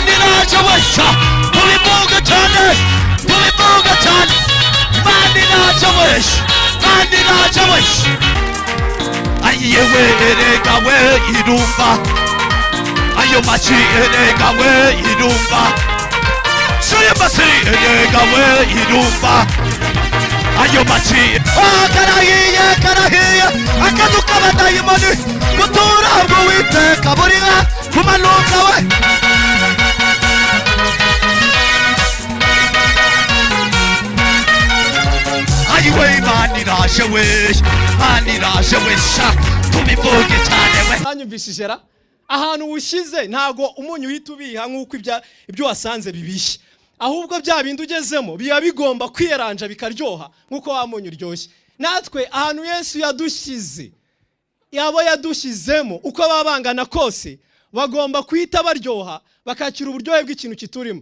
Mani naje wesha tubivuga cyane tubivuga cyane Mani naje wesha Mani naje wesha ayewe erega we irumba ayo machi erega we irumba soya basi erega we irumba ayo machi karahiye akaduka badayimoni mutura ngo witeka buriya kumanuka we ayiwe Mani raje wesha tubivuge cyane we hanyumvishije ra ahantu ushize ntago umunyu uhita ubiha nk'uko ibyo wasanze bibishye ahubwo bya bindi ugezemo biba bigomba kwiyeranja bikaryoha nk'uko wa munyu uryoshye natwe ahantu Yesu yadushyize yabo yadushyizemo uko babangana kose bagomba kwita baryoha bakakira uburyohe bw'ikintu kiturimo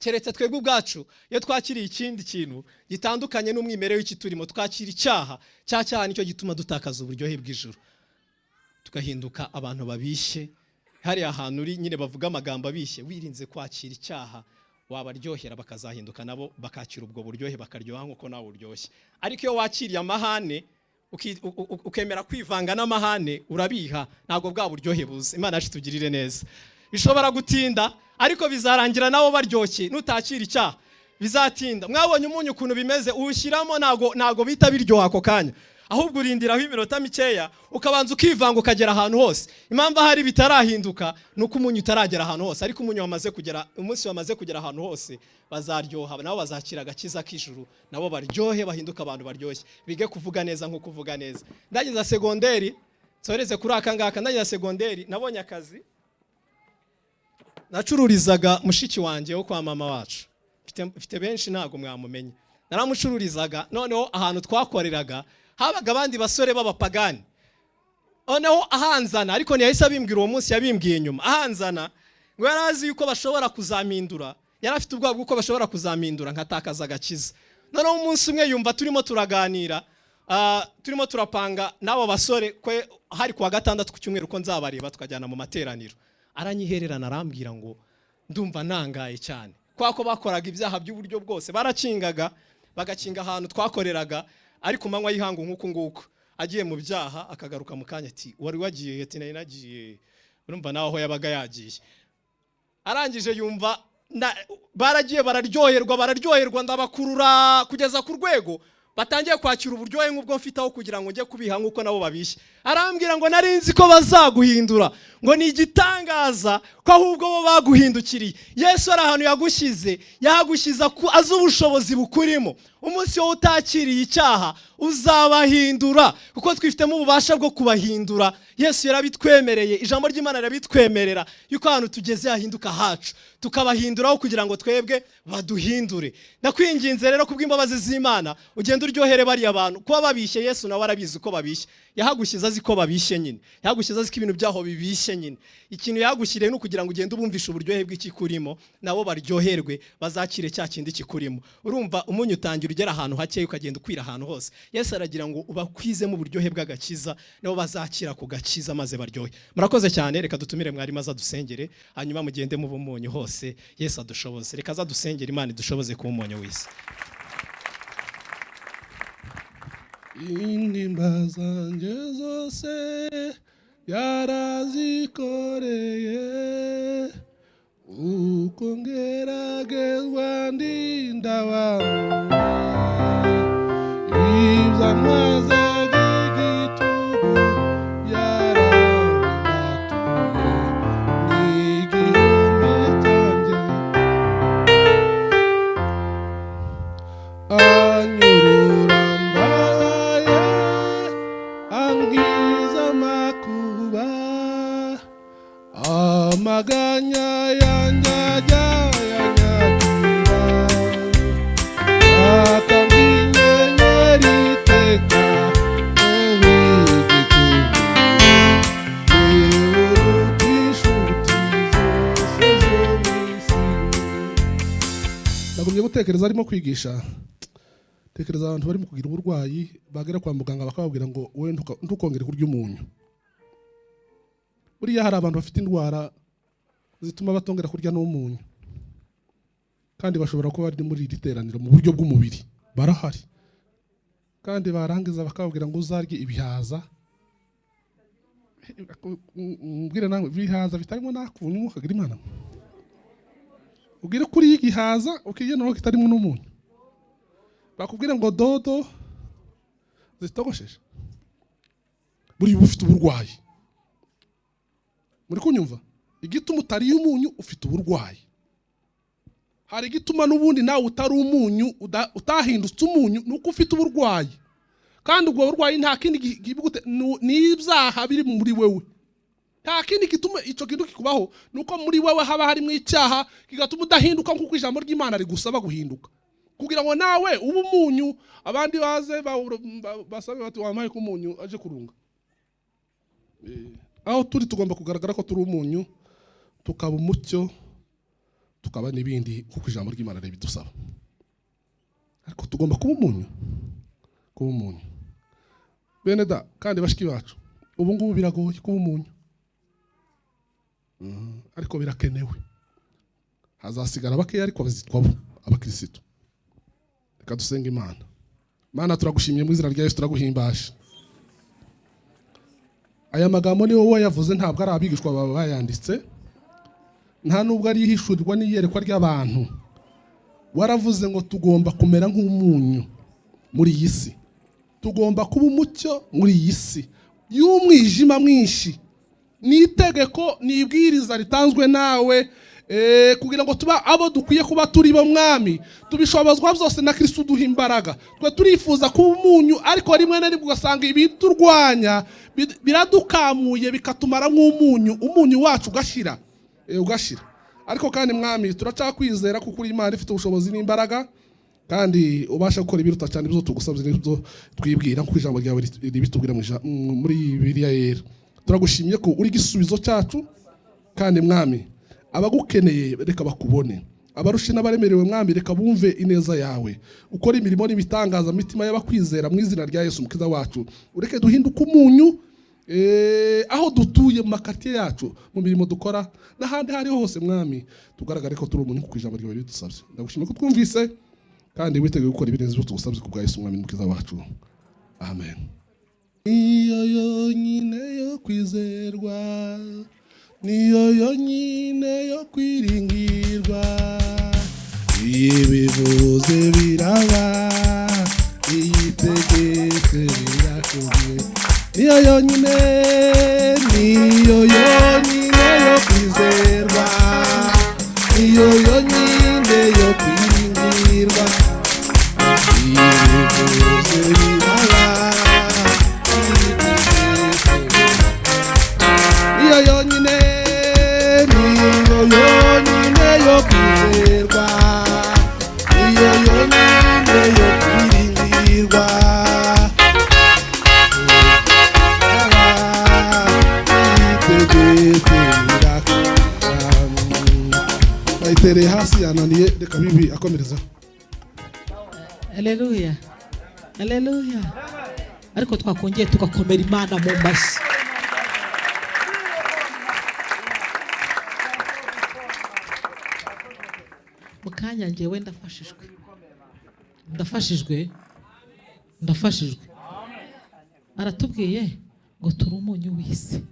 keretse twebwe ubwacu iyo twakiriye ikindi kintu gitandukanye n'umwimerere w'ikiturimo twakira icyaha cyaha nicyo gituma dutakaza uburyohe bw'ijuru tugahinduka abantu babishye hari ahantu uri nyine bavuga amagambo abishye wirinze kwakira icyaha wabaryohera bakazahinduka nabo bakakira ubwo buryohe bakaryoha nkuko nawe uryoshye ariko iyo wakiriye amahane ukemera kwivanga n'amahane urabiha ntago bwa buryohe buze Imana yacu tugirire neza bishobora gutinda ariko bizarangira nabo baryoshye nutakira icyaha bizatinda mwabonye umunyu ukuntu bimeze uwushyiramo nago bita biryoha ako kanya ahubwo urindiraho iminota mikeya ukabanza ukivanga ukagera ahantu hose impamvu hari bitarahinduka nuko umunyu utaragera ahantu hose ariko umunyu wamaze kugera umunsi wamaze kugera ahantu hose bazaryoha nabo bazakira agakiza k'ijuru nabo baryohe bahinduka abantu baryoshye bige kuvuga neza nko kuvuga neza ndagiza segonderi soreze kuri akangaka ndagiza segonderi nabonye akazi nacururizaga mushiki wanje wo kwa mama wacu mfite benshi ntago mwamumenye naramucururizaga noneho ahantu twakoreraga habaga abandi basore b'abapagani noneho ahanzana ariko ntiyahise abimbwira uwo munsi yabimbwiye nyuma ahanzana ngo yarazi yuko bashobora kuzamindura yarafite ubwoba bw'uko bashobora kuzamindura nkatakaza agakiza noneho umunsi umwe yumva turimo turaganira turimo turapanga n'abo basore kwe hari kuwa gatandatu ku cyumweru ko nzabareba tukajyana mu materaniro aranyihererana arambwira ngo ndumva nangaye cyane kwako bakoraga ibyaha by'uburyo bwose barakingaga bagakinga ahantu twakoreraga ariko manywa yihangu nkuko nguko agiye mu byaha akagaruka mu kanya ati wari wagiye ati nari nagiye urumva naho yabaga yagiye arangije yumva baragiye bararyoherwa ndabakurura kugeza ku rwego batangiye kwakira uburyohe nk'ubwo mfitaho kugira ngo njye kubiha nkuko nabo babishye arambwira ngo narinzi ko bazaguhindura ngo ni igitangaza ko ahubwo bo baguhindukiriye Yesu ari ahantu yagushyiza azi ubushobozi bukurimo umunsi wo utakiriye icyaha uzabahindura kuko twifitemo ububasha bwo kubahindura Yesu yarabitwemereye ijambo ry'Imana yarabitwemerera yuko ahantu tugeze yahinduka hacu tukabahinduraho kugira ngo twebwe baduhindure ndakwinginze rero kubw'imbabazi z'Imana ugenda uryohere bari abantu kuba babishye Yesu nawe arabizi ko babishye yahagushyize azi ko babishye nyine yahagushyize azi ko ibintu byaho bibishye nyine ikintu yagushyiriye no kugira ngo ugende ubumvishe uburyohe bw'ikikurimo nabo baryoherwe bazakire cya kindi kikurimo urumva umunyu utangira ugera ahantu hake ukagenda ukwira ahantu hose Yesu aragira ngo ubakwizemo uburyohe bw'agakiza nabo bazakira ku gakiza maze baryohe murakoze cyane reka dutumire mwari maze adusengere hanyuma mugende mu bumunyu hose Yesu adushoboze reka azadusengere Imana idushoboze kuba umunyu w'isi intimba zanjye zose yarazikoreye uko ngeragezwa ndinda wamuwe ibyantwazaga igitugu yarabibatuye n'igihome cyanjye anyurura mbaye ankiza amakuba amaganya yanjye ajya yanyagira akamwinyenyeri iteka nagumye gutekereza arimo kwigisha tekereza abantu bari mu kugira uburwayi bagera kwa muganga bakababwira ngo wowe ntukongere kurya umunyu buriya hari abantu bafite indwara zituma batongera kurya n'umunyu, kandi bashobora kuba bari muri iri teraniro mu buryo bw'umubiri, barahari, kandi barangiza bakababwira ngo uzarye ibihaza. Mbwira nawe ibihaza bitarimo n'akunyu ukagira Imana, ubwire kuri igihaza ukirya naho kitarimo n'umunyu, bakubwira ngo dodo zitogosheje, buri ufite uburwayi. Muri kunyumva? Igituma utariye umunyu ufite uburwayi. Hari igituma n'ubundi nawe utari umunyu utahindutse umunyu nuko ufite uburwayi, kandi ubwo burwayi nta kindi n'ibyaha biri muri wewe. Nta kindi gituma icyo kintu kikubaho, nuko muri wewe haba harimo icyaha kigatuma udahinduka nk'uko ijambo ry'Imana rigusaba guhinduka, kugira ngo nawe ube umunyu, abandi baze basabe bati wamaye ko umunyu aje kurunga. Aho turi tugomba kugaragara ko turi umunyu, tukaba umucyo, tukaba n'ibindi kuko ijambo ry'Imana ribidusaba. Ariko tugomba kuba umunyu, kuba umunyu. Bene da, kandi bashiki bacu, ubu ngubu biragoye kuba umunyu, ariko birakenewe. Hazasigara bakeya ariko bazitwa abakirisitu. Reka dusenga Imana. Mana, turagushimiye mu izina rya Yesu, turaguhimbaje. Aya magambo ni wowe yavuze, ntabwo ari abigishwa baba bayanditse, nta nubwo ari ihishurirwa n'iyerekwa ry'abantu. Waravuze ngo tugomba kumera nk'umunyu muri iyi si, tugomba kuba umucyo muri iyi si y'umwijima mwinshi. Ni itegeko, ni ibwiriza ritanzwe nawe, kugira ngo tuba abo dukwiye kuba turi bo Mwami. Tubishobozwa byose na Kristo duha imbaraga. Twe turifuza kuba umunyu, ariko rimwe na rimwe ugasanga ibiturwanya biradukamuye bikatumara nk'umunyu, umunyu wacu ugashira. Ariko kandi Mwami, turacakwizera kuko uri Imana ifite ubushobozi n'imbaraga, kandi ubasha gukora ibiruta cyane ibyo tugusabye n'ibyo twibwira, kuko ijambo ryawe ribitubwira muri Bibiliya yera. Turagushimye ko uri igisubizo cyacu, kandi Mwami, abagukeneye reka bakubone, abarusha n'abaremerewe Mwami reka bumve ineza yawe. Ukora imirimo n'ibitangaza mitima y'abakwizera mu izina rya Yesu Umukiza wacu. Ureke duhinduke umunyu, aho dutuye mu makatiye yacu, mu mirimo dukora n'ahandi hariho hose Mwami, tugaragare ko turi umunyu kuko ijambo ryawe ridusabye. Ndagushimye ko twumvise, kandi witeguye gukora ibirenze ibyo tugusabye ku bwa Yesu Umwami n'Umukiza wacu. Amen. Niyo yonyine yo kwizerwa, niyo yonyine yo kwiringirwa, ibivuze biraba, iyitegetse birakozwe. Niyo yonyine yo kwizerwa, niyo yonyine yo kwiringirwa, ibivuze biraba, niyo yonyine yo kwizerwa, niyo yonyine yo kwiringirwa, bayitereye hasi yananiye, reka bibi akomereza. Haleluya, haleluya. Ariko twakongeye tugakomera Imana mu mashyi. Mukanya njyewe ndafashijwe. Aratubwiye ngo turi umunyu w'isi.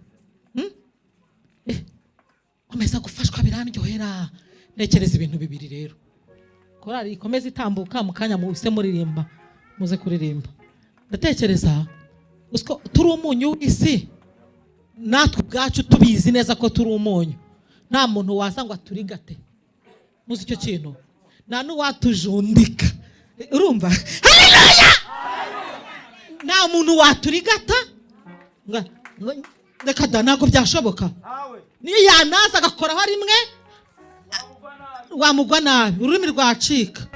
Komeza gufashwa birandyohera. Ntekereza ibintu bibiri rero. Korali ikomeza itambuka, mukanya muze muririmba, muze kuririmba. Ndatekereza usko turi umunyu w'isi, natwe ubwacu tubizi neza ko turi umunyu. Nta muntu waza ngo aturigate. Muzi icyo kintu, nta n'uwatujundika. Urumva? Haleluya! Nta muntu waturigata, reka da ntabwo byashoboka. Niyo yanaza agakoraho rimwe, wamugwa nabi, ururimi rwacika.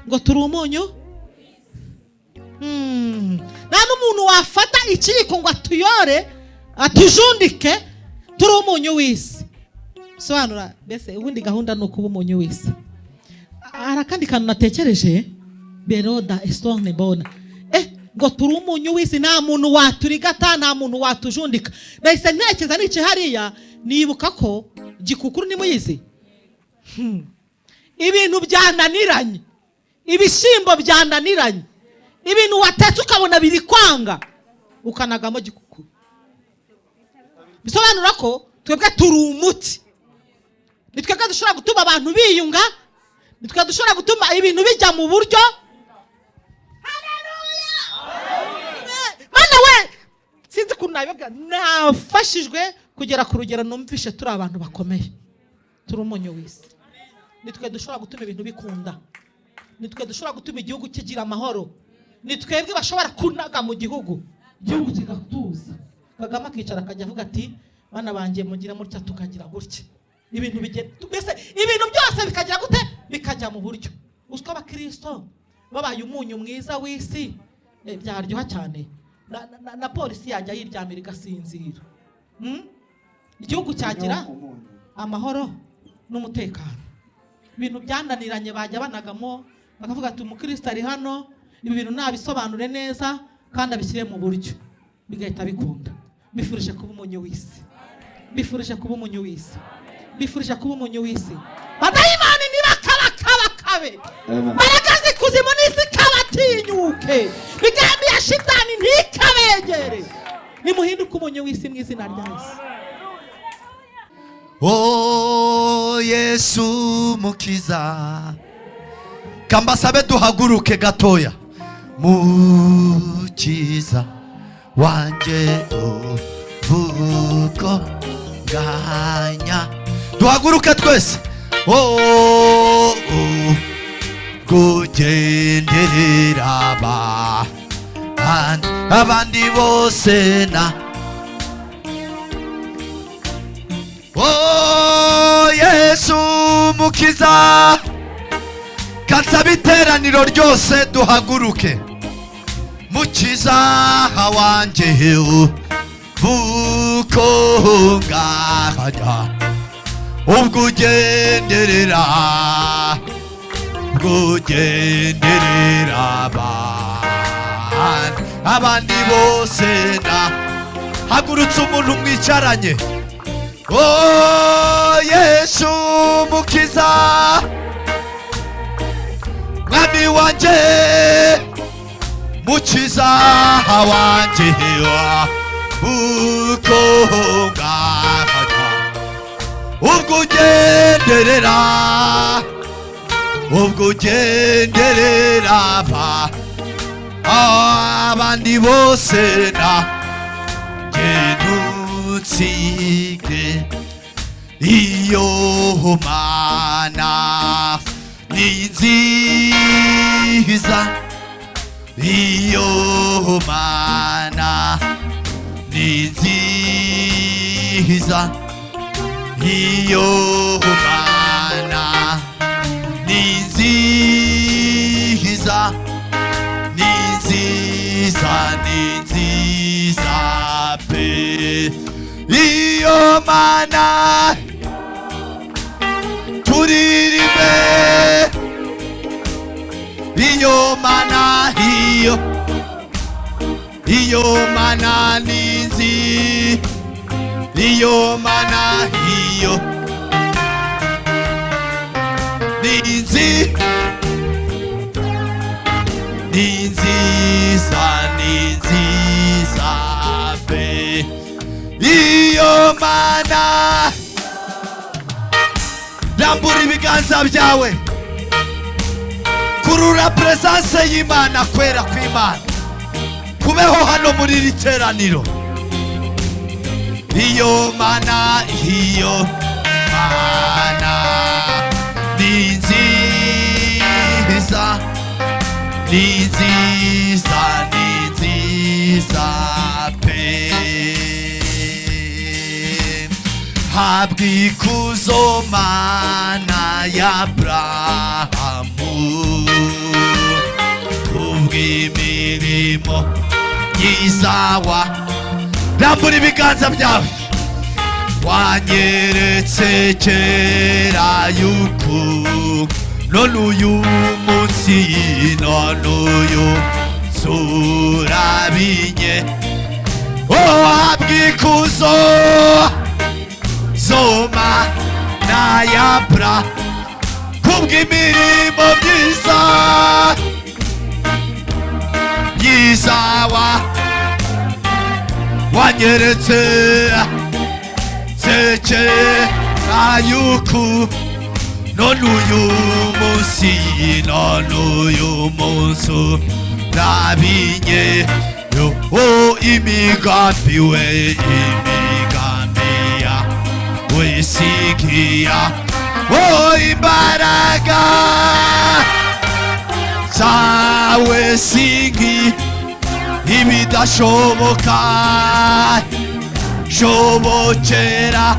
Ngo turi umunyu. Nta n'umuntu wafata ikiyiko ngo atuyore, atujundike, turi umunyu w'isi. Sobanura, mbese ubundi gahunda ni ukuba umunyu w'isi. Hari akandi kantu natekereje, Beroda Estone Bona. Ngo turi umunyu w'isi, nta muntu waturigata, nta muntu watujundika. Nahise ntekereza n'iki hariya, nibuka ko gikukuru ni muyizi. Ibintu byananiranye, ibishyimbo byananiranye, ibintu watetse ukabona biri kwanga ukanagamo gikukuru. Bisobanura ko twebwe turi umuti. Nitwebwe dushobora gutuma abantu biyunga, nitwebwe dushobora gutuma ibintu bijya mu buryo. Haleluya! Mana we, sinzi ko nabibwa nafashijwe kugera ku rugero numvishe turi abantu bakomeye, turi umunyu w'isi. Nitwe dushobora gutuma ibintu bikunda, nitwe dushobora gutuma igihugu kigira amahoro, nitwebwe bashobora kunaga mu gihugu kigatuza. Kagame akicara akajya avuga ati bana banjye mugira mutya tukagira gutya, ibintu mbese ibintu byose bikagira gute, bikajya mu buryo. Uziko abakristo babaye umunyu mwiza w'isi byaryoha cyane, na polisi yajya yiryamira igasinzira, igihugu cyagira amahoro n'umutekano. Ibintu byananiranye bajya banagamo bakavuga ati umukristo ari hano, ibi bintu nabisobanure neza kandi abishyire mu buryo, bigahita bikunda. Bifurije kuba umunyu w'isi, bifurije kuba umunyu w'isi, bifurije kuba umunyu w'isi. Badayimani nibakabakabe, baragaze kuzimu n'isi kabatinyuke, migambi ya shitani ntikabegere. Nimuhinduke umunyu w'isi mu izina rya Yesu. Oh Yesu mukiza, kambasabe duhaguruke gatoya. Mukiza wanje uvuko ganya, duhaguruke twese. Oh kugenderera abandi bose na. Oh Yesu mukiza, kansaba iteraniro ryose duhaguruke. Mukiza wanje uvuko ngahajya, ubwo ugenderera abandi bose na. Hagurutse umuntu mwicaranye. Oh Yesu mukiza, mwami wanje, mukiza wanje uko ngahajya, ubwo ugenderera abandi bose na. Genutsige iyo mana ni nziza, iyo mana ni nziza, iyo mana ni nziza, ni nziza, ni nziza pe. Iyo mana turirimbe, iyo mana, iyo mana ni nziza, iyo mana, iyo ni nziza, ni nziza, ni nziza pe. Iyo mana, rambura ibiganza byawe, kurura presence y'Imana, kwera kw'Imana kubeho hano muri iri teraniro. Iyo mana, iyo mana ni nziza, ni nziza, ni nziza pe. Habwa ikuzo mana ya Abrahamu, kubw'imirimo myiza rambura ibiganza byawe. Wanyeretse kera yuko none uyu munsi, none uyu surabinye. Oh habwa ikuzo zoma bra kubw'imirimo myiza myiza wanyeretse sekera yuko none uyu munsi nabinye imigambi yawe sigiya imbaraga zawe singi ibidashoboka shobokera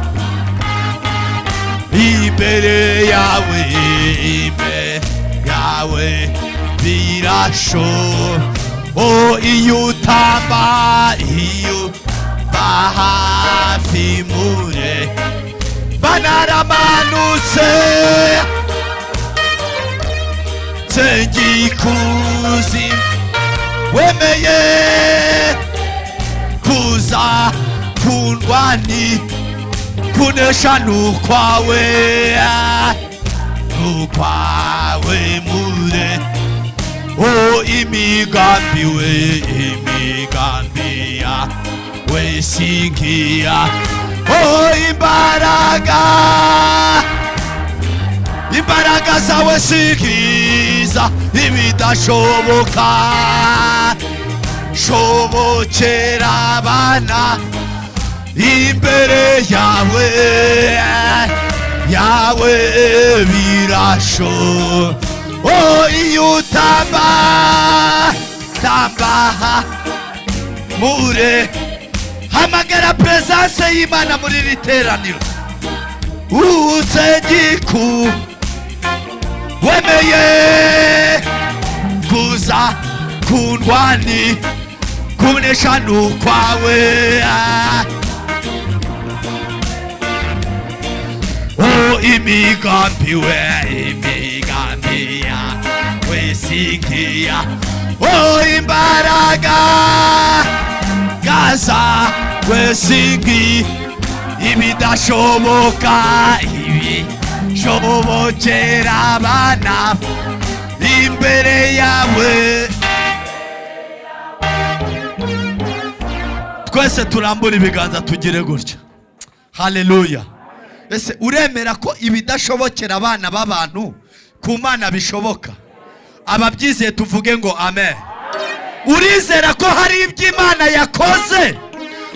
imbere yawe birasho iyo utamba hafi mure banaramanutse sengikuzi wemeye kuza kundwani kunesha nukwawe mure imigambi yawe singiya imbaraga zawe singiza ibidashoboka shobokera abana imbere yawe birasho iyo utamba mure hamagara presence y'Imana muri iri teraniro uzengiku wemeye kuza kundwani kunesha nukwawe imigambi yawe sigiya imbaraga zawe singi ibidashoboka ibishobokera abana imbere yawe twese turambura ibiganza tugire gutya haleluya. Ese uremera ko ibidashobokera abana b'abantu ku Mana bishoboka? Ababyizeye tuvuge ngo amen. Urizera ko hari ibyo Imana yakoze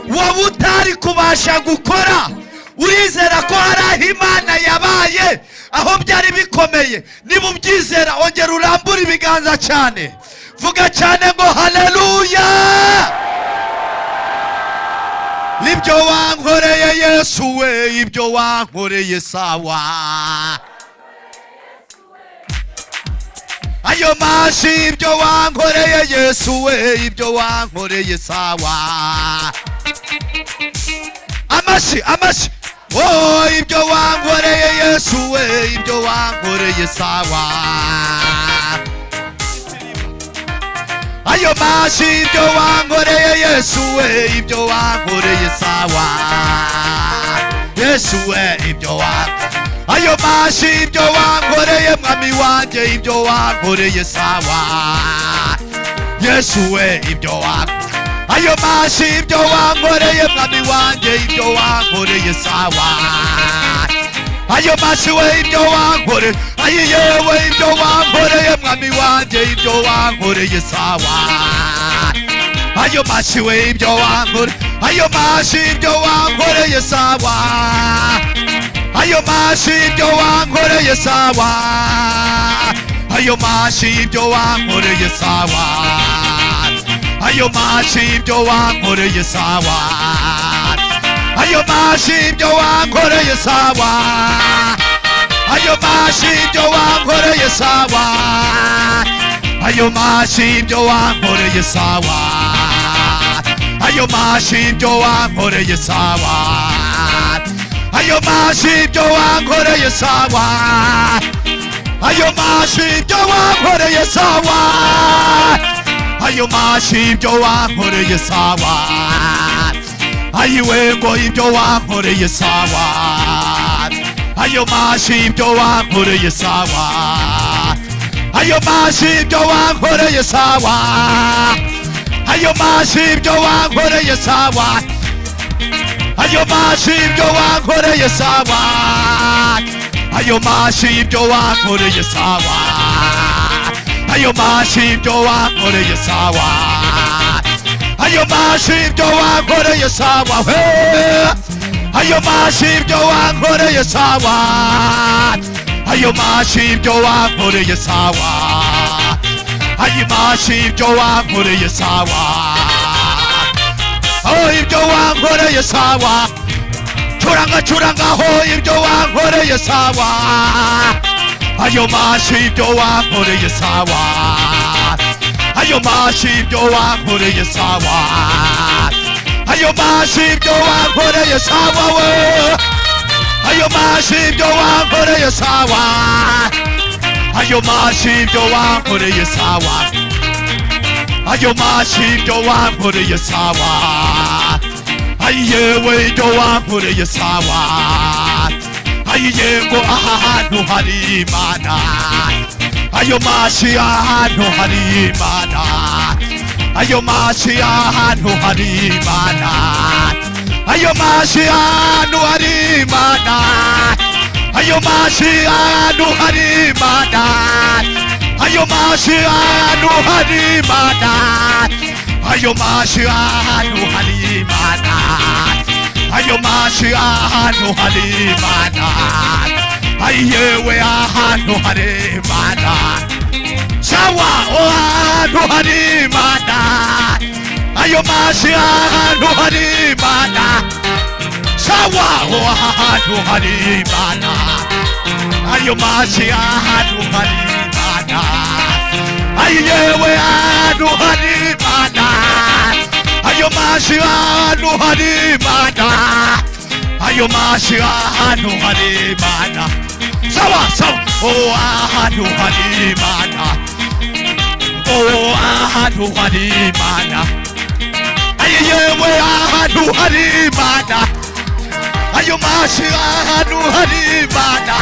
wowe utari kubasha gukora? Urizera ko hari aho Imana yabaye aho byari bikomeye? Niba ubyizera ongera urambura ibiganza cyane, vuga cyane ngo haleluya. Ibyo wankoreye Yesu we, ibyo wankoreye sawa. Ayo mashi ibyo wankoreye Yesu we, ibyo wankoreye sawa. Amashi amashi, oh ibyo wankoreye Yesu we, ibyo wankoreye sawa. Ayo mashi ibyo wankoreye Yesu we, ibyo wankoreye sawa. Yesu we ibyo wankoreye. Ayo mashi ibyo wankoreye mwami wanjye, ibyo wankoreye sawa. Yesu we ibyo wankoreye. Ayo mashi ibyo wankoreye mwami wanjye, ibyo wankoreye sawa. Ayo mashi we ibyo wankoreye. Ayo yewe ibyo wankoreye mwami wanjye, ibyo wankoreye sawa. Ayo mashi we ibyo wankoreye. Ayo mashi ibyo wankoreye sawa. Ayo mashi ibyo wankoreye sawa. Ayo mashi ibyo wankoreye sawa. Ayo mashi ibyo wankoreye sawa. Ayo mashi ibyo wankoreye sawa. Ayo mashi ibyo wankoreye sawa. Ayo mashi ibyo wankoreye sawa. Ayo mashi ibyo wankoreye sawa. Ayo mashi ibyo wankoreye sawa. Ayo mashi ibyo wankoreye sawa. Ayo mashi ibyo wankoreye sawa. Ayiwe ngo ibyo wankoreye sawa. ayo mashi ibyo wankoreye sawa, ayo mashi ibyo wankoreye sawa, ayo mashi ibyo wankoreye sawa, ayo mashi ibyo wankoreye sawa, ayo mashi ibyo wankoreye sawa, ayo mashi ibyo wankoreye sawa, ayo mashi ibyo wankoreye sawa, ayo mashi ibyo wankoreye sawa, ayo mashi ibyo wankoreye sawa, ayo mashi ibyo wankoreye sawa, oh ibyo wankoreye sawa, curanga curanga ho ibyo wankoreye sawa, ayo mashi ibyo wankoreye sawa, ayo mashi ibyo wankoreye sawa, ayo mashi ibyo wankoreye sawa we, ayo mashi ibyo wankoreye sawa, ayo mashi ibyo wankoreye sawa, ayo mashi ibyo wankoreye sawa, ayewe ibyo wankoreye sawa, ayego aha hantu hari Imana, ayo mashi ahantu hari Imana, ayo mashi ahantu hari Imana, ayo mashi ahantu hari Imana, ayo mashi ahantu hari Imana, ayo mashi ahantu hari Imana, ayo mashi ahantu hari Imana, ayo mashi ahantu hari Imana, ayewe ahantu hari Imana, sawa ahantu hari Imana, ayo mashi ahantu hari Imana, sawa ahantu hari Imana, ayo mashi ahantu hari Imana, ayewe ahantu hari Imana, ayo mashi ahantu hari Imana, ayo mashi ahantu hari Imana, sawa sawa ahantu hari Imana, ahantu hari Imana, ayewe ahantu hari Imana, ayo mashi ahantu hari Imana,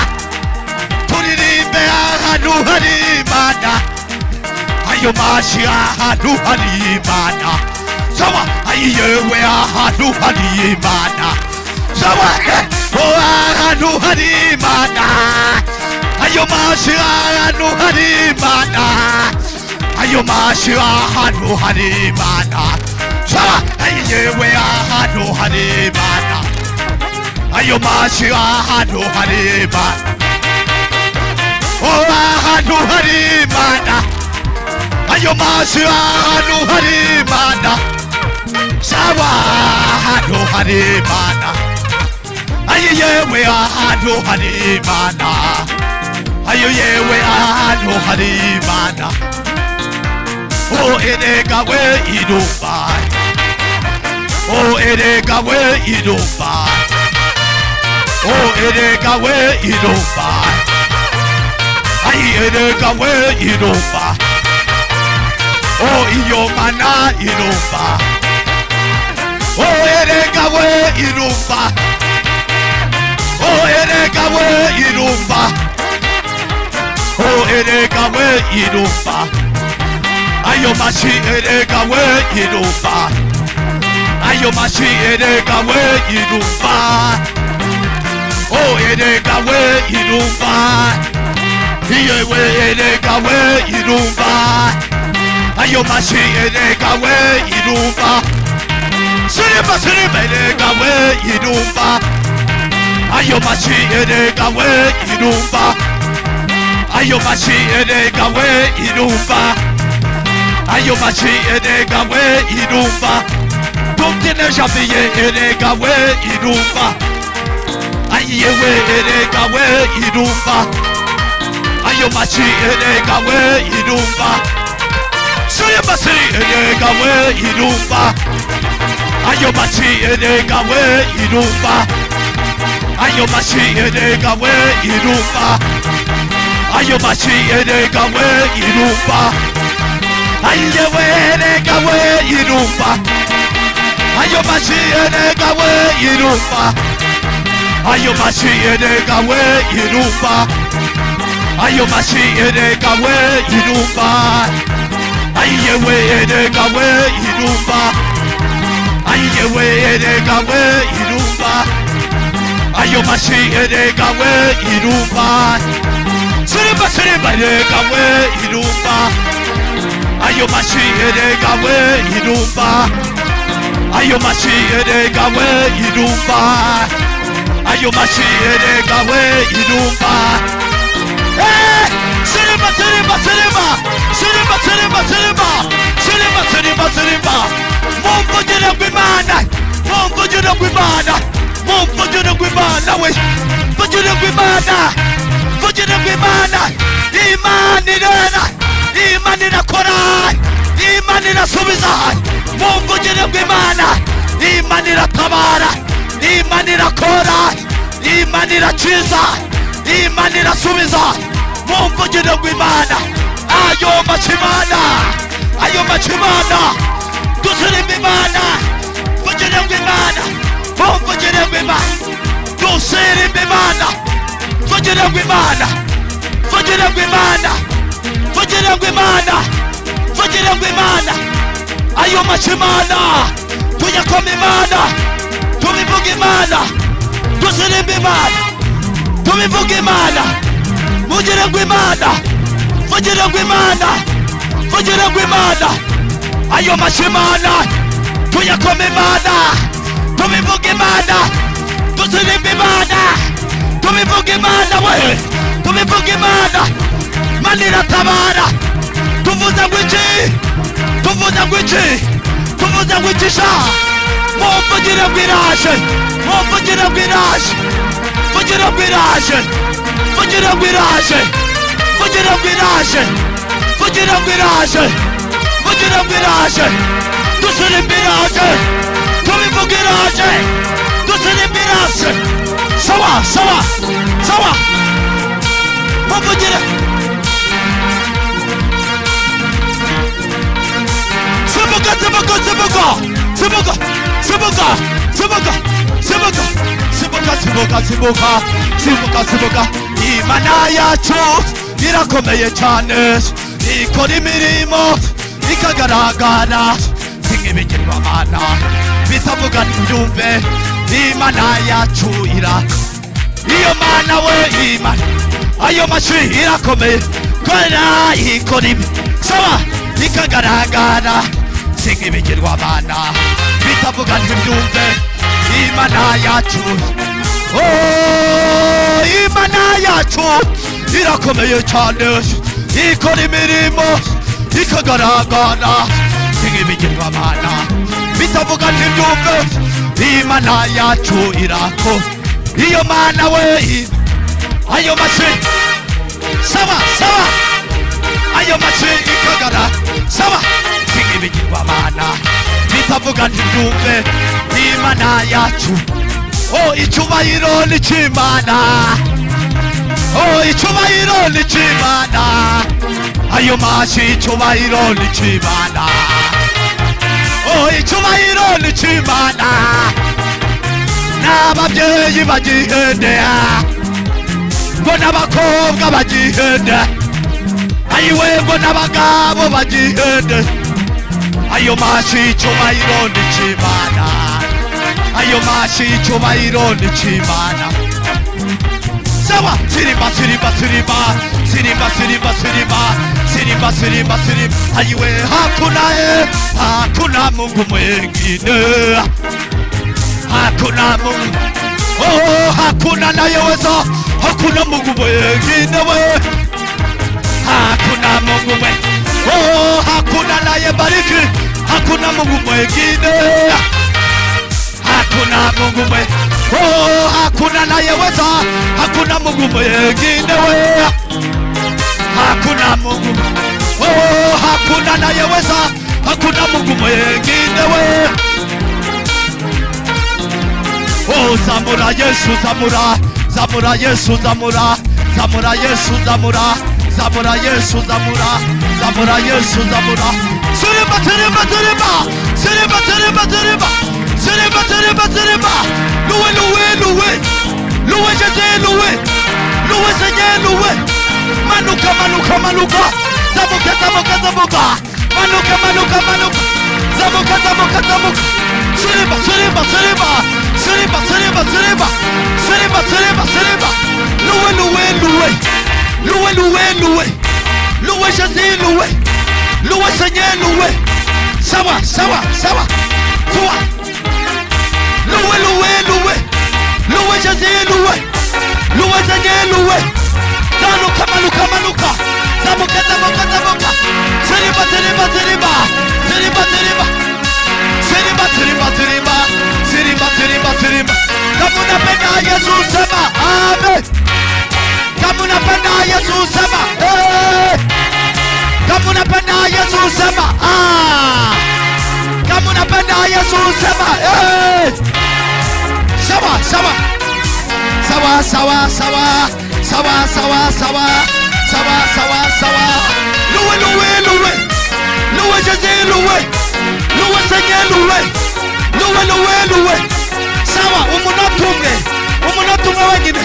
turirimbe ahantu hari Imana, ayo mashi ahantu hari Imana, sawa ayewe ahantu hari Imana, sawa ahantu hari Imana, ayo mashi ahantu hari Imana, ayo mashi ahantu hari Imana, sawa ayewe ahantu hari Imana, ayo mashi ahantu hari Imana, ahantu hari Imana, ayo mashi ahantu hari Imana, sawa ahantu hari Imana, ayewe ahantu hari Imana, ayewe ahantu hari Imana, oh erega we irumva, oh erega we irumva, oh erega we irumva, ay erega we irumva, oh iyo mana irumva, oh erega we irumva, oh erega we irumva, oh erega we irumva, ayo mashi erega we irumva, ayo mashi erega we irumva, oh erega we irumva, iyewe erega we irumva, ayo mashi erega we irumva, siriba siriba erega we irumva, ayo mashi erega we irumva, ayo mashi erega we irumva, ayo mashi erega we irumva, tumtine jabiye erega we irumva, ayewe erega we irumva, ayo mashi erega we irumva, siriba siriba erega we irumva, ayo mashi erega we irumva, ayo mashi erega we irumva, ayo mashi erega we irumva, ayewe erega we irumva, ayo mashi erega we irumva, ayo mashi erega we irumba, ayo mashi erega we irumba, ayewe erega we irumba, ayewe erega we irumba, ayo mashi erega we irumba, sirimba sirimba erega we irumba, ayo mashi erega we irumba, ayo mashi erega we irumba, ayo mashi erega we irumba. Sirimba sirimba sirimba sirimba sirimba sirimba sirimba sirimba sirimba, mumvugire gw'Imana, mumvugire gw'Imana, mumvugire gw'Imana we, mvugire gw'Imana, mvugire gw'Imana. Imana irera, Imana irakora, Imana irasubiza, mumvugire gw'Imana. Imana iratabara, Imana irakora, Imana irakiza, Imana irasubiza, mumvugire gw'Imana. Ayo machimana, ayo machimana, dusirimba Imana, mvugire gw'Imana, mumvugire gw'Imana, dusirimba Imana, mvugire gw'Imana, mvugire gw'Imana, mvugire gw'Imana, mvugire gw'Imana. Ayo machimana, tuyakoma Imana, tubivuga Imana, dusirimba Imana, tubivuga Imana, mvugire gw'Imana, mvugire gw'Imana, mvugire gw'Imana. Ayo machimana, tuyakoma Imana, tubivuga Imana, dusirimba Imana, tubivuga Imana we, tubivuga Imana. Imana iratabara, tuvuze ngwiki, tuvuze ngwiki, tuvuze ngwikisha, mumvugire gw'iraje, mumvugire gw'iraje, mvugire gw'iraje, mvugire gw'iraje, mvugire gw'iraje, mvugire gw'iraje, mvugire gw'iraje, dusirimba iraje, tubivuga iraje, dusirimba iraje. Sawa sawa sawa, mumvugire. Sibuka sibuka sibuka sibuka sibuka sibuka sibuka sibuka sibuka sibuka sibuka sibuka. Imana yacu irakomeye cyane, ikora imirimo ikagaragara nk'ibigirwamana bitavuga ntibyumve. Imana yacu iyo Mana we, Imana ayo mashi irakomeye kubera ikora ibi sawa ikagaragara nk'ibigirwamana bitavuga ntibyumve. Imana yacu, oh Imana yacu irakomeye cyane, ikora imirimo ikagaragara nk'ibigirwamana bitavuga ntibyumve. Imana yacu iyo Mana we, ayo mashi sawa sawa, ayo mashi ikagara sawa nk'ibigirwamana bitavuga ntibyumve. Imana yacu, oh icyubahiro ni cy'Imana, oh icyubahiro ni cy'Imana, ayo mashi icyubahiro ni cy'Imana, oh icyubahiro ni cy'Imana. N'ababyeyi bagihendera, ngo n'abakobwa bagihendera, ayiwe ngo n'abagabo bagihendera. Ayo mashi icyubahiro ni cy'Imana, ayo mashi icyubahiro ni cy'Imana. Sawa sirimba sirimba sirimba sirimba sirimba sirimba sirimba sirimba sirimba. Ayiwe hakuna Mungu mwingine, hakuna Mungu, oh hakuna anayeweza, hakuna Mungu mwingine we, hakuna Mungu mwingine, oh hakuna anayebariki, hakuna Mungu mwingine, hakuna Mungu mwingine, oh hakuna anayeweza, hakuna Mungu mwingine we, hakuna Mungu, oh hakuna anayeweza, hakuna Mungu mwingine we. Oh zamura Yesu zamura, zamura Yesu zamura, zamura Yesu zamura, zamura Yesu zamura, zamura Yesu zamura. Sirimba sirimba sirimba sirimba sirimba sirimba sirimba sirimba sirimba. Luwe luwe luwe Loué Jésus, loué. Loué Seigneur, loué. Manuka, manuka, manuka. Zamuka, zamuka, zamuka. Manuka, manuka, manuka. Zamuka, zamuka, zamuka. Siriba, siriba, siriba. Siriba, siriba, siriba. Siriba, siriba, siriba. Loué, loué, loué. Loué, loué, loué. Loué Jésus, loué. Loué Seigneur, loué. Sawa, sawa, sawa. Toi. Loué, loué, loué. Loué Jésus, loué. Loué Seigneur, loué. Zamuka, manuka, manuka. Zamuka, zamuka, zamuka. Siriba, siriba, siriba. Siriba, siriba. Siriba, siriba, siriba. Siriba, siriba, siriba. Kama unapenda Yesu sema amen. Kama unapenda Yesu sema kama unapenda Yesu sema kama unapenda Yesu sema sawa sawa sawa sawa sawa sawa sawa sawa sawa sawa sawa. Loué loué loué. Loué Jésus, loué. Loué Seigneur, loué. Loué loué loué. Sawa umunotumwe wenyine.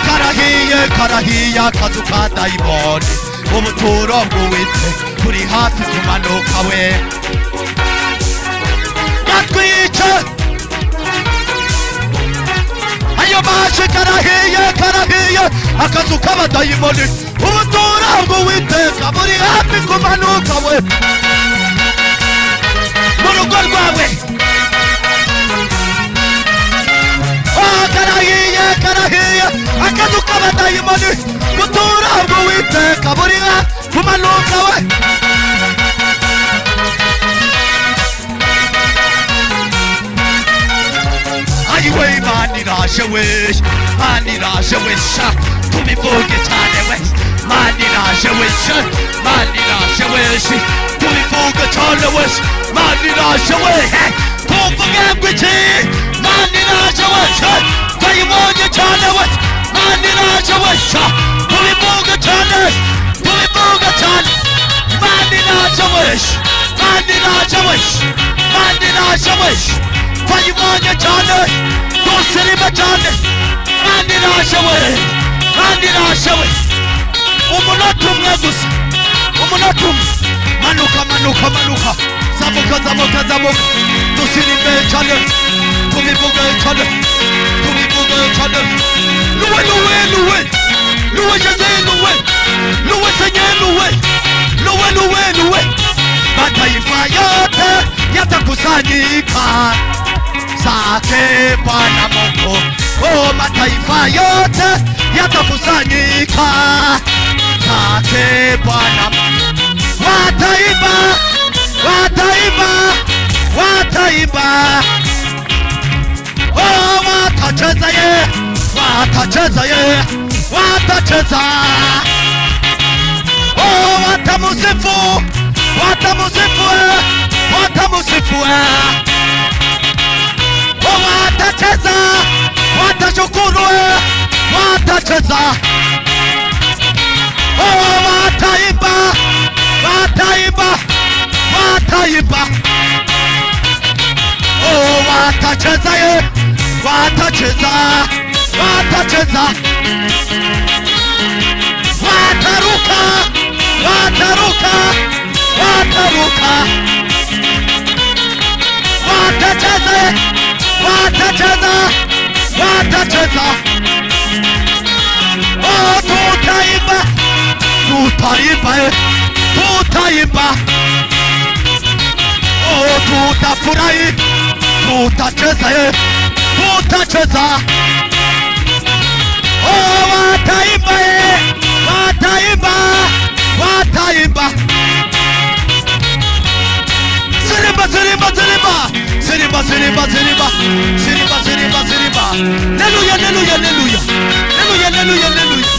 Karahiye karahiya kazuka daimoni. Umuturo bw'uwite turi hafi kumanuka we. Yatwice ayo maje karahiye karahiye akazu k'abadayimoni. Umuturo bw'uwiteka buri hafi kumanuka we. Mu rugo rwawe karahiye karahiye akazu k'abadayimoni. Mutura bw'uwiteka buri hafi kumanuka we. Ayiwe Imana iraje we. Imana iraje we sha. Tubivuge cyane we. Imana iraje we sha. Imana iraje we shi. Tubivuge cyane we. Imana iraje we. Tuvuge ngwiki. Imana iraje we sha. Twayibonye cyane we. Imana iraje we sha. Tubivuge cyane. Tubivuge cyane. Imana iraje we. Imana iraje we. Imana iraje we. Twayibonye cyane. Dusiribe cyane. Imana iraje we. Imana iraje we. Umunota umwe gusa. Umunota umwe. Manuka manuka manuka. Zamuka zamuka zamuka. Dusiribe cyane. Tubivuge cyane. Tubivuge cyane. Loué loué loué. Loué Jésus, loué. Loué Seigneur, loué. Loué loué loué. Mataifa yote yatakusanyika zake Bwana Mungu. Oh, mataifa yote yatakusanyika zake Bwana Mungu. Wataiba, wataiba, wataiba. Oh, watacheza ye, watacheza ye, watacheza. Oh, watamusifu, watamusifu, watamusifu. Oh, watacheza, watashukuru, watacheza. Oh, wataiba, wataiba, wataiba. Oh, watacheza ye, watacheza, watacheza. Wataruka, wataruka, wataruka. Watacheza ye, watacheza, watacheza. Oh, tutaiba, tutaiba ye, tutaiba. Oh, tutafurahi, tutacheza ye, tutacheza. Oh, wataiba ye, wataiba, wataiba. Siriba, siriba, siriba. Siriba, siriba, siriba. Siriba, siriba, siriba. Hallelujah, hallelujah, hallelujah. Hallelujah, hallelujah, hallelujah.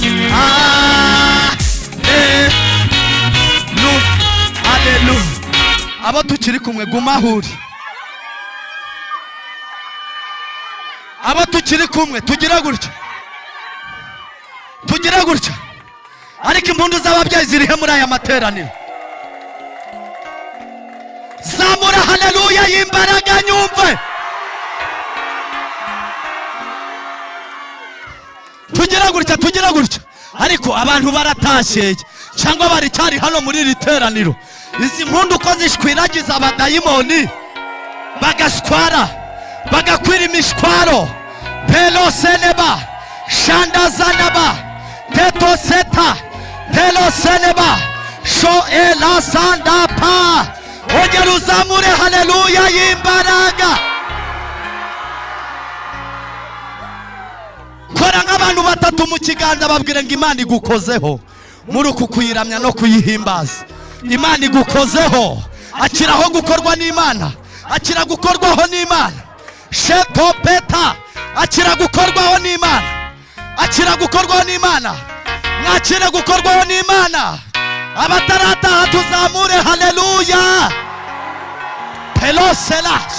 Hallelujah. Abo tukiri kumwe guma huri. Abo tukiri kumwe tugira gutya. Tugira gutya. Ariko impundu z'ababyeyi zirihe muri aya materaniro. Zamura haleluya y'imbaraga nyumve. tugira gutya ariko abantu baratashye cyangwa bari cyari hano muri iri teraniro. Izi mpundu uko zishwiragiza abadayimoni bagaswara bagakwira imishwaro peloseneba shandazanaba tetoseta peloseneba sho elasandapa. Ongera uzamure haleluya y'imbaraga. Kora nk'abantu batatu mu kiganza babwire ngo Imana igukozeho muri uku kuyiramya no kuyihimbaza. Imana igukozeho, akiraho gukorwa n'Imana, akira gukorwaho n'Imana. Sheto peta akira gukorwaho n'Imana, akira gukorwaho n'Imana, mwakire gukorwaho n'Imana. Abatarataha tuzamure haleluya. Peloselash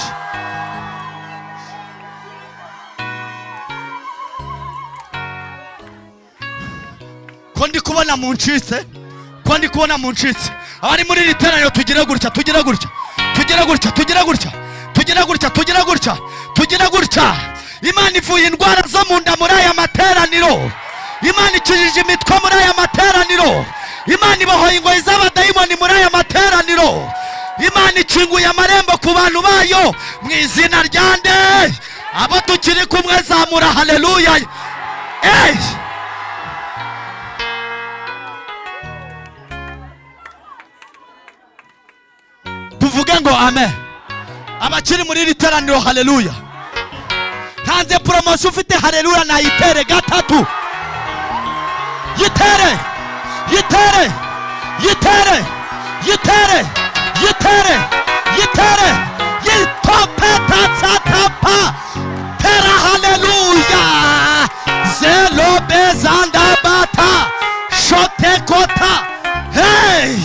ko ndi kubona mu ncitse, ko ndi kubona mu ncitse. Abari muri iri teraniro tugira gutya tugira gutya tugira gutya tugira gutya tugira gutya tugira gutya tugira gutya. Imana ivuye indwara zo mu nda muri aya materaniro. Imana ikijije imitwe muri aya materaniro. Imana ibohoye ingoyi z'abadayimoni muri aya materaniro. Imana ikinguye amarembo ku bantu bayo mu izina rya nde. Abo tukiri kumwe zamura haleluya. Tuvuge ngo amen. Abakiri muri iri teraniro haleluya. Ntanze promotion ufite haleluya na yitere gatatu. Yitere yitere yitere yitere yitere yitere yitopeta tsatapa tera haleluya. Zelo bezanda bata shote kota. Hey,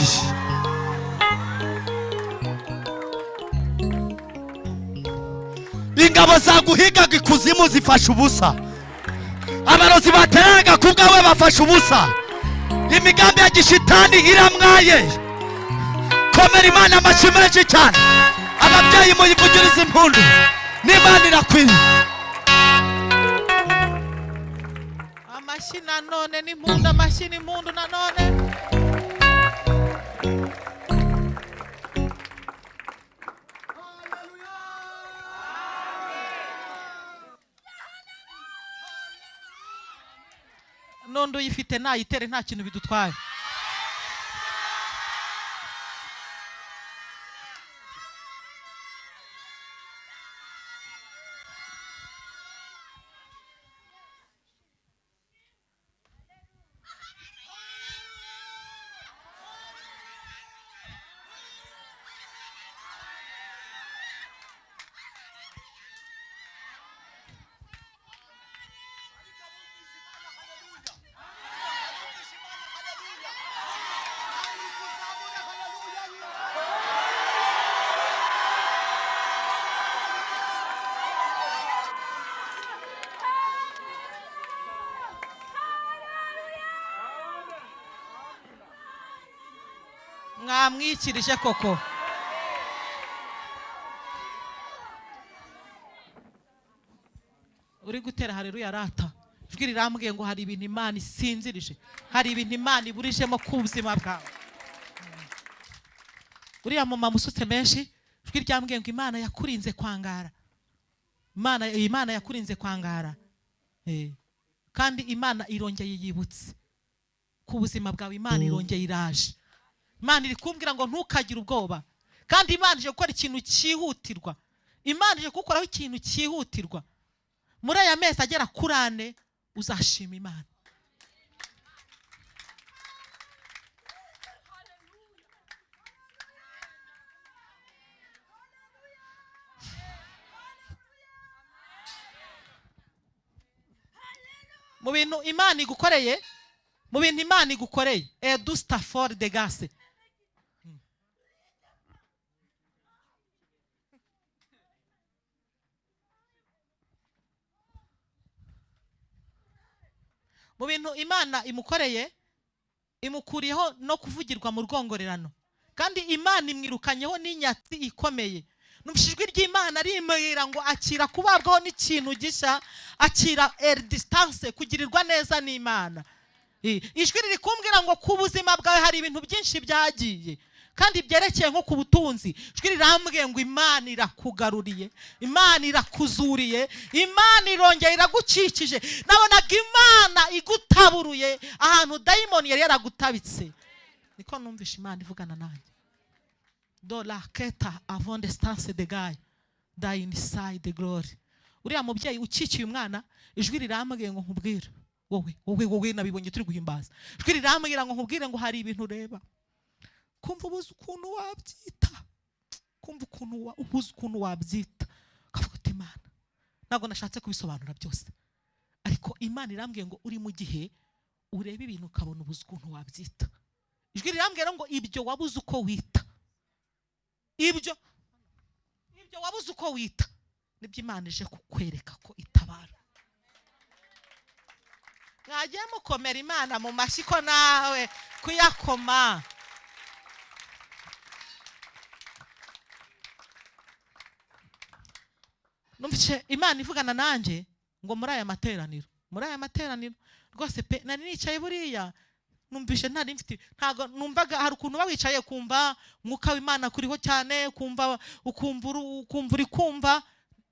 ingabo zaguhigaga ikuzimu zifasha ubusa. Abarozi bateraga kubwawe bafasha ubusa. Imigambi ya gishitani iramwaye. Komera Imana amashyi menshi cyane. Ababyeyi muyivugirize impundu. N'Imana irakwiriye. Amashyi nanone n'impundu, amashyi n'impundu nanone. Nondo yifite nayitere nta kintu bidutwaye. Mwamwikirije koko. Uri gutera haleluya rata. Ijwi rirambwiye ngo hari ibintu Imana isinzirije, hari ibintu Imana iburijemo ku buzima bwawe. Uriya mama musutse menshi, ijwi ryambwiye ngo Imana yakurinze kwangara. Imana yakurinze kwangara. Kandi Imana irongeye yibutse ku buzima bwawe. Imana irongeye iraje. Imana iri kumbwira ngo ntukagire ubwoba. Kandi Imana ije gukora ikintu cyihutirwa. Imana ije gukoraho ikintu cyihutirwa. Muri aya mezi agera kuri 4 uzashima Imana. Mu bintu Imana igukoreye, mu bintu Imana igukoreye, du stafor de gase. Mu bintu Imana imukoreye, imukuriyeho no kuvugirwa mu rwongorerano. Kandi Imana imwirukanyeho n'inyatsi ikomeye. numvise ijwi ry'Imana rimbwira ngo akira kubabwaho n'ikintu gishya, akira distance, kugirirwa neza n'Imana. Ijwi riri kumbwira ngo ku buzima bwawe hari ibintu byinshi byagiye kandi byerekeye nko ku butunzi. Ijwi rirambwiye ngo Imana irakugaruriye, Imana irakuzuriye, Imana irongera iragukikije. Nabonaga Imana igutaburuye ahantu dayimoni yari yaragutabitse. Niko numvishe Imana ivugana nanjye. Do la keta avant distance de gaye die inside the glory. Uriya mubyeyi ukikiye umwana, ijwi rirambwiye ngo nkubwire wowe nabibonye turi guhimbaza. Ijwi rirambwira ngo nkubwire ngo hari ibintu ureba, kumva ubuze ukuntu wabyita, kumva ukuntu ubuze ukuntu wabyita, kavuga uti Imana ntabwo nashatse kubisobanura byose, ariko Imana irambwiye ngo uri mu gihe ureba ibintu ukabona ubuze ukuntu wabyita. Ijwi rirambwira ngo ibyo wabuze uko wita, ibyo wabuze uko wita nibyo Imana ije kukwereka ko itabara. Mwagiye mukomera Imana mu mashyi ko nawe kuyakoma. Numvise Imana ivugana nanjye ngo muri aya materaniro rwose pe nari nicaye buriya numvishe ntari mfite, ntago numvaga hari ukuntu bawicaye kumva mwuka w'Imana kuriho cyane, ukumva uri kumva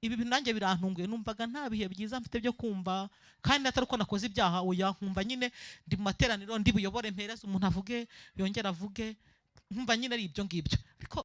ibi bintu nanjye birantunguye. Numvaga nta bihe byiza mfite byo kumva, kandi atari uko nakoze ibyaha, oya nkumva nyine ndi mu materaniro ndi buyobore, mpereza umuntu avuge yongera avuge, nkumva nyine ari ibyo ngibyo. Ariko